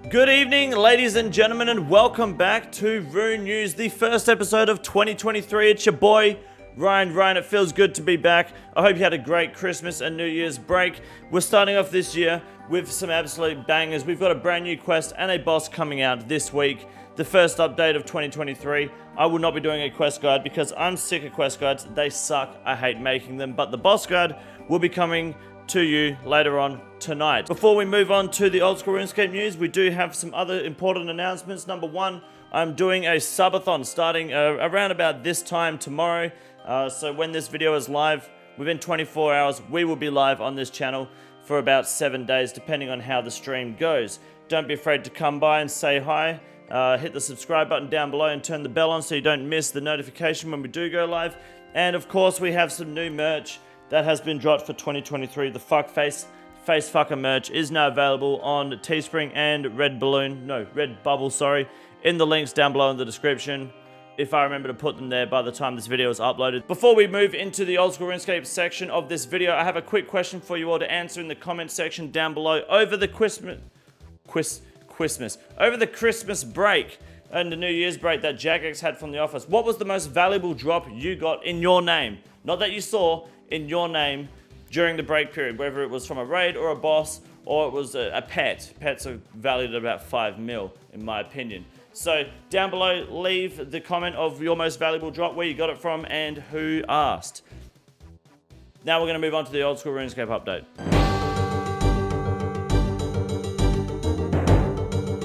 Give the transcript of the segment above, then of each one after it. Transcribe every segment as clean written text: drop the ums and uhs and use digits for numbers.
Good evening, ladies and gentlemen, and welcome back to RuneNews, the first episode of 2023. It's your boy, Ryan. It feels good to be back. I hope you had a great Christmas and New Year's break. We're starting off this year with some absolute bangers. We've got a brand new quest and a boss coming out this week. The first update of 2023. I will not be doing a quest guide because I'm sick of quest guides. They suck. I hate making them. But the boss guide will be coming to you later on tonight. Before we move on to the old school RuneScape news, we do have some other important announcements. Number one, I'm doing a subathon starting around about this time tomorrow. So when this video is live, within 24 hours, we will be live on this channel for about 7 days, depending on how the stream goes. Don't be afraid to come by and say hi. Hit the subscribe button down below and turn the bell on so you don't miss the notification when we do go live. And of course, we have some new merch that has been dropped for 2023. The Face Fucker merch is now available on Teespring and Redbubble, in the links down below in the description, if I remember to put them there by the time this video is uploaded. Before we move into the old school RuneScape section of this video, I have a quick question for you all to answer in the comment section down below. Over the Christmas break and the New Year's break that Jagex had from the office, what was the most valuable drop you got in your name? Not that you saw, in your name during the break period, whether it was from a raid or a boss or it was a pet. Pets are valued at about 5 mil, in my opinion. So down below, leave the comment of your most valuable drop, where you got it from, and who asked. Now we're going to move on to the old school RuneScape update.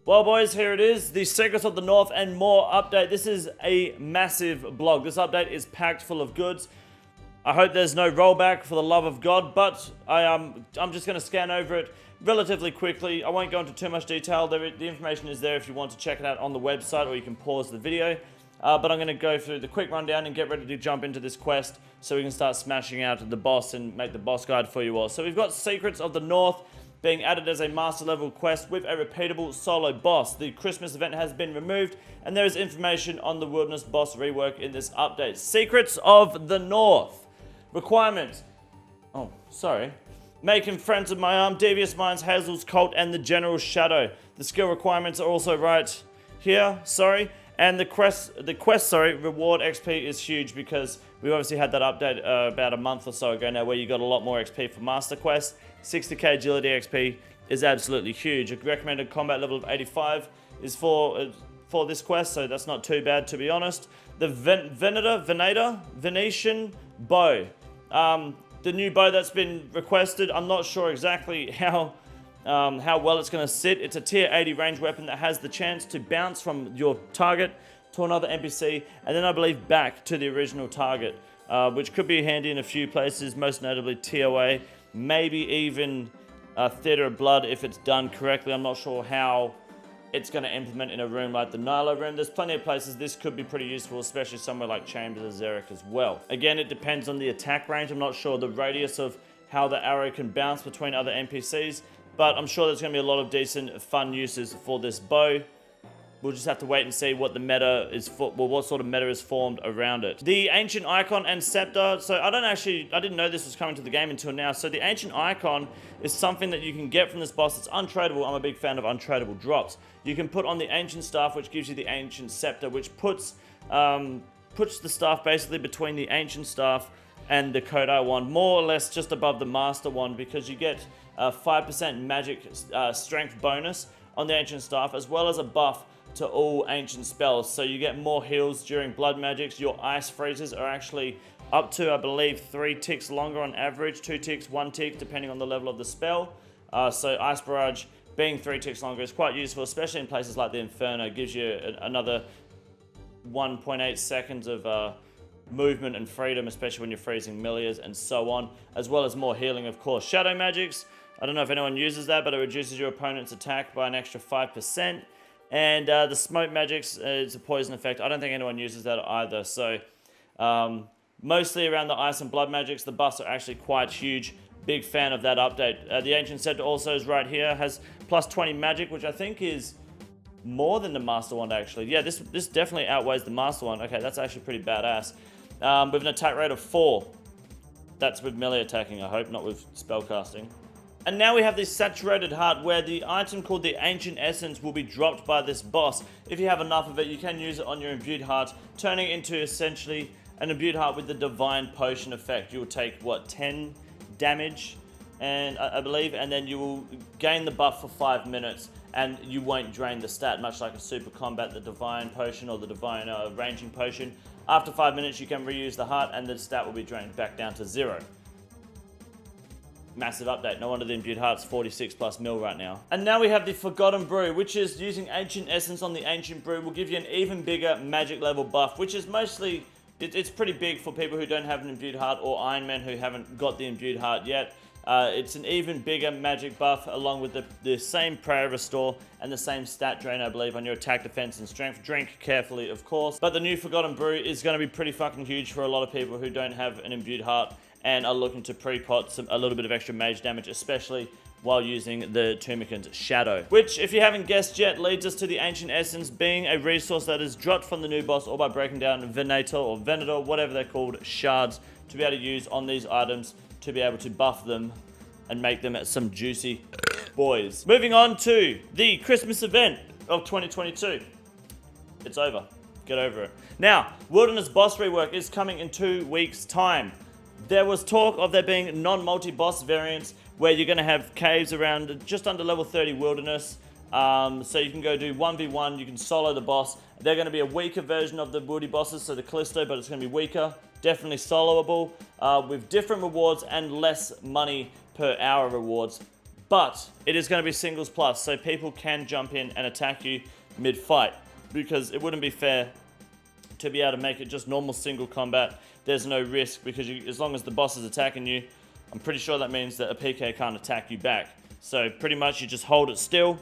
Well, boys, here it is, the Secrets of the North and More update. This is a massive blog. This update is packed full of goods. I hope there's no rollback, for the love of God, but I'm just going to scan over it relatively quickly. I won't go into too much detail. The information is there if you want to check it out on the website, or you can pause the video. But I'm going to go through the quick rundown and get ready to jump into this quest so we can start smashing out the boss and make the boss guide for you all. So we've got Secrets of the North being added as a master level quest with a repeatable solo boss. The Christmas event has been removed, and there is information on the wilderness boss rework in this update. Secrets of the North. Requirements. Making friends with my arm, Devious Minds, Hazel's Cult, and the General Shadow. The skill requirements are also right here, And the quest, reward XP is huge, because we obviously had that update about a month or so ago now, where you got a lot more XP for Master Quest. 60k agility XP is absolutely huge. A recommended combat level of 85 is for this quest, so that's not too bad, to be honest. The Venetian bow. The new bow that's been requested, I'm not sure exactly how well it's going to sit. It's a tier 80 range weapon that has the chance to bounce from your target to another NPC, and then I believe back to the original target, which could be handy in a few places, most notably TOA, maybe even Theatre of Blood if it's done correctly. I'm not sure how it's going to implement in a room like the Nilo room. There's plenty of places this could be pretty useful, especially somewhere like Chambers of Xeric as well. Again, it depends on the attack range. I'm not sure the radius of how the arrow can bounce between other NPCs, but I'm sure there's going to be a lot of decent, fun uses for this bow. We'll just have to wait and see what the meta is for, what sort of meta is formed around it. The Ancient Icon and Scepter. So I didn't know this was coming to the game until now. So the Ancient Icon is something that you can get from this boss. It's untradeable. I'm a big fan of untradeable drops. You can put on the Ancient Staff, which gives you the Ancient Scepter, which puts the staff basically between the Ancient Staff and the Kodai wand, more or less just above the Master wand, because you get a 5% magic strength bonus on the Ancient Staff, as well as a buff to all ancient spells, so you get more heals during blood magics. Your ice freezes are actually up to, I believe, 3 ticks longer on average, 2 ticks, 1 tick, depending on the level of the spell. So Ice Barrage being 3 ticks longer is quite useful, especially in places like the Inferno. It gives you another 1.8 seconds of movement and freedom, especially when you're freezing millions and so on, as well as more healing, of course. Shadow magics, I don't know if anyone uses that, but it reduces your opponent's attack by an extra 5%. And the smoke magics is a poison effect. I don't think anyone uses that either. So mostly around the ice and blood magics, the buffs are actually quite huge. Big fan of that update. The Ancient Scepter also is right here. Has plus 20 magic, which I think is more than the Master Wand actually. Yeah, this definitely outweighs the Master Wand. Okay, that's actually pretty badass. With an attack rate of 4. That's with melee attacking, I hope, not with spellcasting. And now we have this saturated heart where the item called the Ancient Essence will be dropped by this boss. If you have enough of it, you can use it on your imbued heart, turning it into essentially an imbued heart with the Divine Potion effect. You'll take, what, 10 damage, and I believe, and then you will gain the buff for 5 minutes, and you won't drain the stat, much like a super combat, the Divine Potion or the Divine Ranging Potion. After 5 minutes, you can reuse the heart, and the stat will be drained back down to 0. Massive update. No wonder the imbued heart's 46 plus mil right now. And now we have the Forgotten Brew, which is using Ancient Essence on the Ancient Brew will give you an even bigger magic level buff, which is mostly, it's pretty big for people who don't have an imbued heart or Iron Men who haven't got the imbued heart yet. It's an even bigger magic buff along with the same prayer restore and the same stat drain, I believe, on your attack, defense, and strength. Drink carefully, of course. But the new Forgotten Brew is going to be pretty fucking huge for a lot of people who don't have an imbued heart and are looking to pre-pot a little bit of extra mage damage, especially while using the Tumican's Shadow. Which, if you haven't guessed yet, leads us to the Ancient Essence being a resource that is dropped from the new boss or by breaking down Venator or Venator, whatever they're called, shards, to be able to use on these items to be able to buff them and make them some juicy boys. Moving on to the Christmas event of 2022. It's over. Get over it. Now, Wilderness boss rework is coming in 2 weeks' time. There was talk of there being non-multi-boss variants where you're going to have caves around just under level 30 Wilderness. So you can go do 1v1, you can solo the boss. They're going to be a weaker version of the Woody bosses, so the Callisto, but it's going to be weaker. Definitely soloable, with different rewards and less money per hour rewards. But it is going to be singles plus, so people can jump in and attack you mid-fight, because it wouldn't be fair to be able to make it just normal single combat. There's no risk, because as long as the boss is attacking you, I'm pretty sure that means that a PK can't attack you back. So pretty much you just hold it still.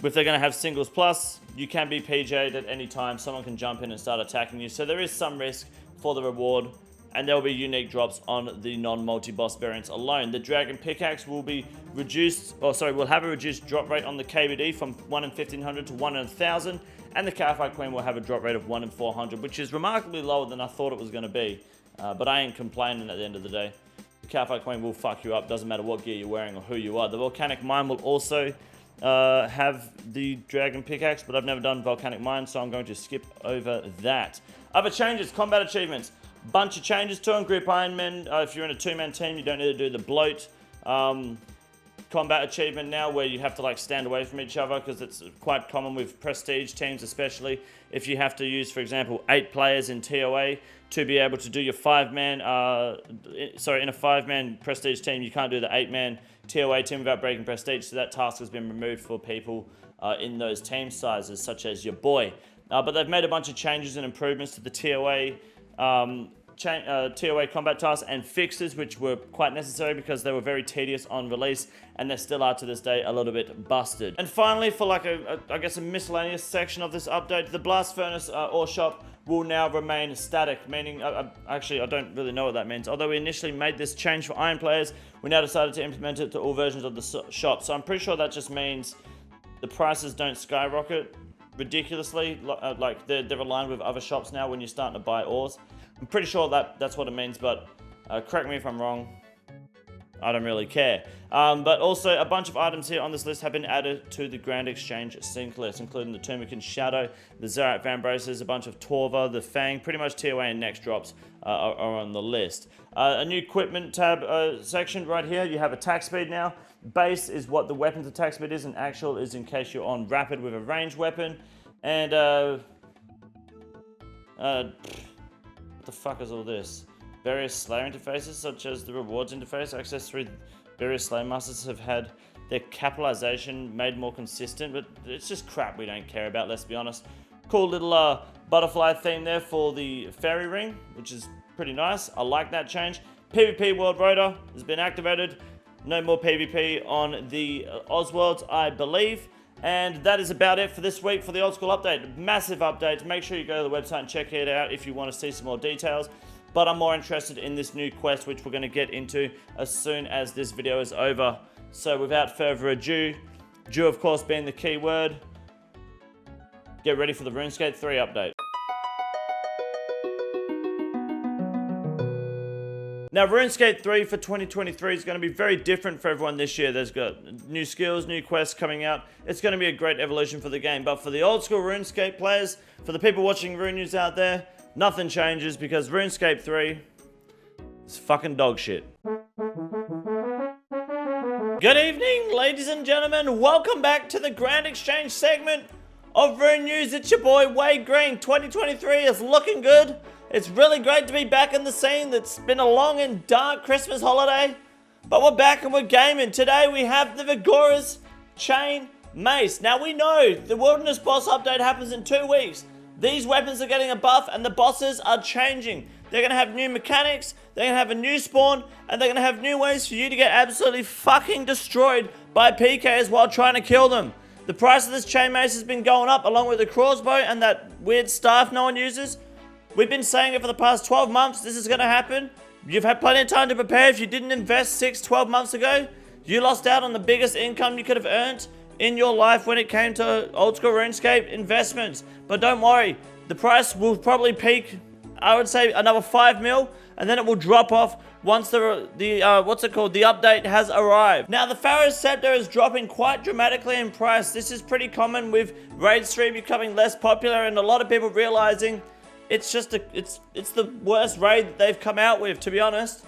If they're going to have singles plus, you can be PJ'd at any time. Someone can jump in and start attacking you. So there is some risk for the reward, and there will be unique drops on the non-multi-boss variants alone. The Dragon Pickaxe will be reduced, will have a reduced drop rate on the KBD from 1 in 1500 to 1 in 1000, and the Catfight Queen will have a drop rate of 1 in 400, which is remarkably lower than I thought it was going to be. But I ain't complaining at the end of the day. The Catfight Queen will fuck you up, doesn't matter what gear you're wearing or who you are. The Volcanic Mine will also have the Dragon Pickaxe, but I've never done Volcanic Mine, so I'm going to skip over that. Other changes, combat achievements. Bunch of changes to them. Group Iron Men, if you're in a 2-man team, you don't need to do the bloat combat achievement now, where you have to like stand away from each other, because it's quite common with prestige teams, especially if you have to use, for example, 8 players in TOA to be able to do your 5-man, in a 5-man prestige team, you can't do the 8-man TOA team without breaking prestige, so that task has been removed for people in those team sizes, such as your boy. But they've made a bunch of changes and improvements to the TOA TOA combat tasks and fixes, which were quite necessary because they were very tedious on release, and they still are to this day a little bit busted. And finally, for like I guess a miscellaneous section of this update, the Blast Furnace ore shop will now remain static, meaning, actually I don't really know what that means. Although we initially made this change for Iron players, we now decided to implement it to all versions of the shop. So I'm pretty sure that just means the prices don't skyrocket ridiculously, like they're aligned with other shops now when you're starting to buy ores. I'm pretty sure that's what it means, but correct me if I'm wrong. I don't really care. But also, a bunch of items here on this list have been added to the Grand Exchange sync list, including the Tumican's Shadow, the Zarat Vambraces, a bunch of Torva, the Fang, pretty much TOA and next drops are on the list. A new equipment tab section right here, you have attack speed now. Base is what the weapon's attack speed is, and actual is in case you're on rapid with a ranged weapon. And, what the fuck is all this? Various Slayer interfaces, such as the rewards interface, access through various Slayer masters have had their capitalization made more consistent, but it's just crap we don't care about, let's be honest. Cool little butterfly theme there for the fairy ring, which is pretty nice. I like that change. PvP World Rotor has been activated. No more PvP on the Osworlds, I believe. And that is about it for this week for the Old School update. Massive update. Make sure you go to the website and check it out if you want to see some more details. But I'm more interested in this new quest, which we're going to get into as soon as this video is over. So without further ado, of course being the key word, get ready for the RuneScape 3 update. Now, RuneScape 3 for 2023 is going to be very different for everyone this year. There's got new skills, new quests coming out. It's going to be a great evolution for the game. But for the old school RuneScape players, for the people watching RuneNews out there, nothing changes because RuneScape 3 is fucking dog shit. Good evening, ladies and gentlemen. Welcome back to the Grand Exchange segment of RuneNews. It's your boy, Wade Green. 2023 is looking good. It's really great to be back in the scene. It's been a long and dark Christmas holiday, but we're back and we're gaming. Today we have the Vigora's Chain Mace. Now we know the Wilderness boss update happens in 2 weeks. These weapons are getting a buff and the bosses are changing. They're going to have new mechanics, they're going to have a new spawn, and they're going to have new ways for you to get absolutely fucking destroyed by PKs while trying to kill them. The price of this chain mace has been going up along with the crossbow and that weird staff no one uses. We've been saying it for the past 12 months, this is going to happen. You've had plenty of time to prepare. If you didn't invest 12 months ago, you lost out on the biggest income you could have earned in your life when it came to old school RuneScape investments. But don't worry, the price will probably peak, I would say, another 5 mil, and then it will drop off once the update has arrived. Now, the Pharaoh's Scepter is dropping quite dramatically in price. This is pretty common with Raid 3 becoming less popular and a lot of people realizing it's just it's the worst raid that they've come out with, to be honest.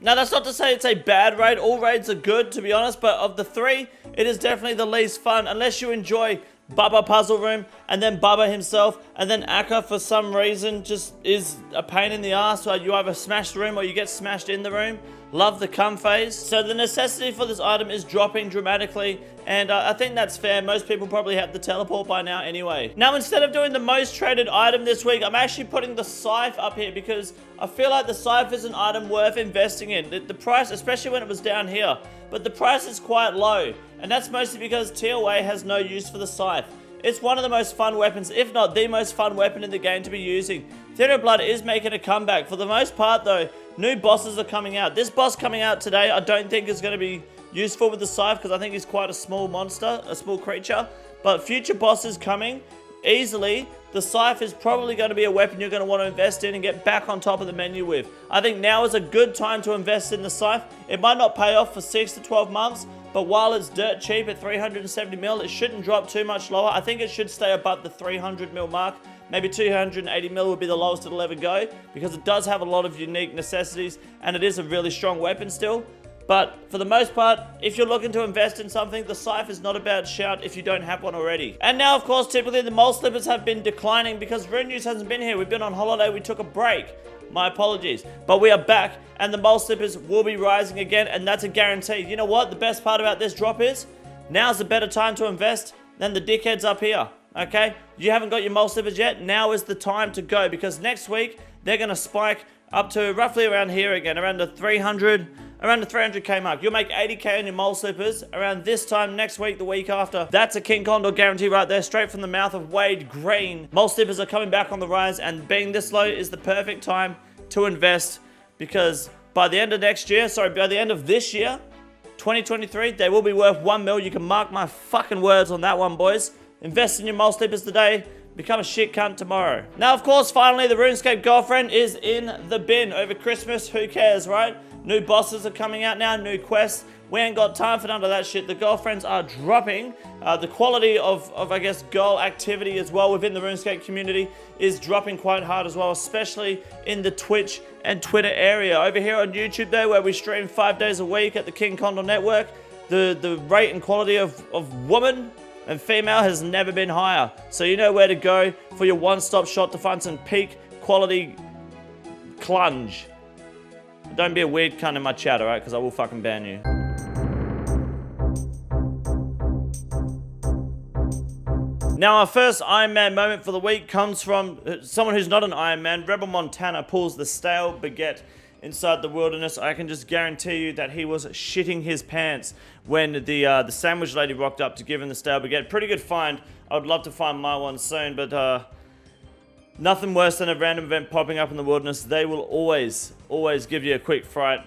Now, that's not to say it's a bad raid. All raids are good, to be honest, but of the three, it is definitely the least fun, unless you enjoy Bubba Puzzle Room, and then Bubba himself, and then Akka for some reason just is a pain in the ass. So you either smash the room or you get smashed in the room. Love the cum phase. So the necessity for this item is dropping dramatically, and I think that's fair. Most people probably have the teleport by now anyway. Now, instead of doing the most traded item this week, I'm actually putting the scythe up here because I feel like the scythe is an item worth investing in. The price, especially when it was down here, but the price is quite low, and that's mostly because TOA has no use for the scythe. It's one of the most fun weapons, if not the most fun weapon in the game to be using. Theatre of Blood is making a comeback. For the most part though, new bosses are coming out. This boss coming out today I don't think is going to be useful with the scythe because I think he's quite a small monster, a small creature. But future bosses coming, easily, the scythe is probably going to be a weapon you're going to want to invest in and get back on top of the menu with. I think now is a good time to invest in the scythe. It might not pay off for 6 to 12 months, but while it's dirt cheap at 370 mil, it shouldn't drop too much lower. I think it should stay above the 300 mil mark. Maybe 280 mil would be the lowest it'll ever go, because it does have a lot of unique necessities and it is a really strong weapon still. But for the most part, if you're looking to invest in something, the scythe is not a bad shout if you don't have one already. And now, of course, typically the mole slippers have been declining because RuneNews hasn't been here. We've been on holiday, we took a break. My apologies. But we are back and the mole slippers will be rising again, and that's a guarantee. You know what the best part about this drop is? Now's a better time to invest than the dickheads up here. Okay? You haven't got your mole slippers yet? Now is the time to go, because next week they're going to spike up to roughly around here again, around the 300k mark. You'll make 80k on your mole slippers around this time next week, the week after. That's a King Condor guarantee right there, straight from the mouth of Wade Green. Mole slippers are coming back on the rise, and being this low is the perfect time to invest, because by the end of this year, 2023, they will be worth 1 mil. You can mark my fucking words on that one, boys. Invest in your mole slippers today, become a shit cunt tomorrow. Now, of course, finally, the RuneScape girlfriend is in the bin over Christmas. Who cares, right? New bosses are coming out now, new quests. We ain't got time for none of that shit. The girlfriends are dropping. The quality of I guess, girl activity as well within the RuneScape community is dropping quite hard as well, especially in the Twitch and Twitter area. Over here on YouTube, though, where we stream 5 days a week at the King Condor Network, the rate and quality of woman and female has never been higher. So you know where to go for your one-stop shop to find some peak quality clunge. Don't be a weird cunt in my chat, alright? Because I will fucking ban you. Now, our first Iron Man moment for the week comes from someone who's not an Iron Man. Rebel Montana pulls the stale baguette inside the wilderness. I can just guarantee you that he was shitting his pants when the sandwich lady rocked up to give him the stale baguette. Pretty good find. I would love to find my one soon, but nothing worse than a random event popping up in the wilderness. They will always give you a quick fright.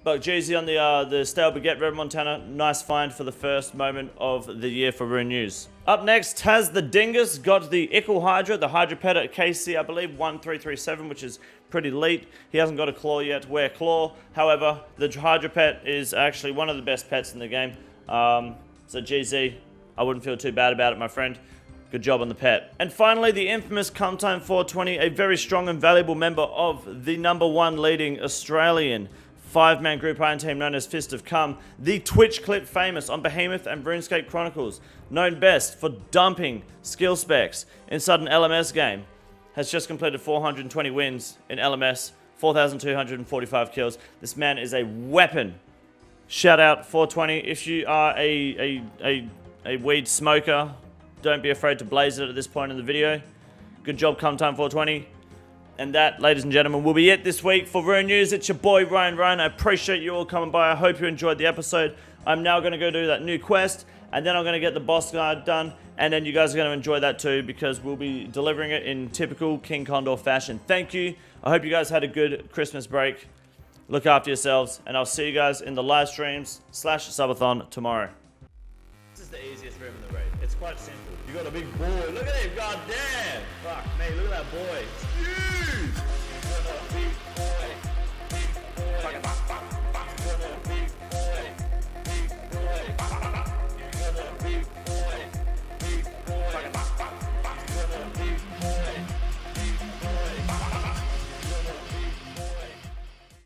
But Jeezy on the stale baguette, Rebel Montana, nice find for the first moment of the year for RuneNews. Up next has the Dingus, got the Ickle Hydra, the Hydra pet at KC, I believe, 1337, which is pretty elite. He hasn't got a claw yet, wear claw. However, the Hydra pet is actually one of the best pets in the game. So GZ, I wouldn't feel too bad about it, my friend. Good job on the pet. And finally, the infamous Cumtime 420, a very strong and valuable member of the #1 leading Australian 5-man group Iron team known as Fist of Cum, the Twitch clip famous on Behemoth and RuneScape Chronicles, known best for dumping skill specs inside an LMS game, has just completed 420 wins in LMS, 4,245 kills. This man is a weapon. Shout out 420. If you are a weed smoker, don't be afraid to blaze it at this point in the video. Good job, Cumtime 420. And that, ladies and gentlemen, will be it this week for RuneNews. It's your boy, Ryan. I appreciate you all coming by. I hope you enjoyed the episode. I'm now going to go do that new quest, and then I'm going to get the boss guide done, and then you guys are going to enjoy that too, because we'll be delivering it in typical King Condor fashion. Thank you. I hope you guys had a good Christmas break. Look after yourselves, and I'll see you guys in the live streams / subathon tomorrow. This is the easiest room in the raid. It's quite simple. You got a big boy. Look at him. God damn. Fuck me. Look at that boy. It's huge.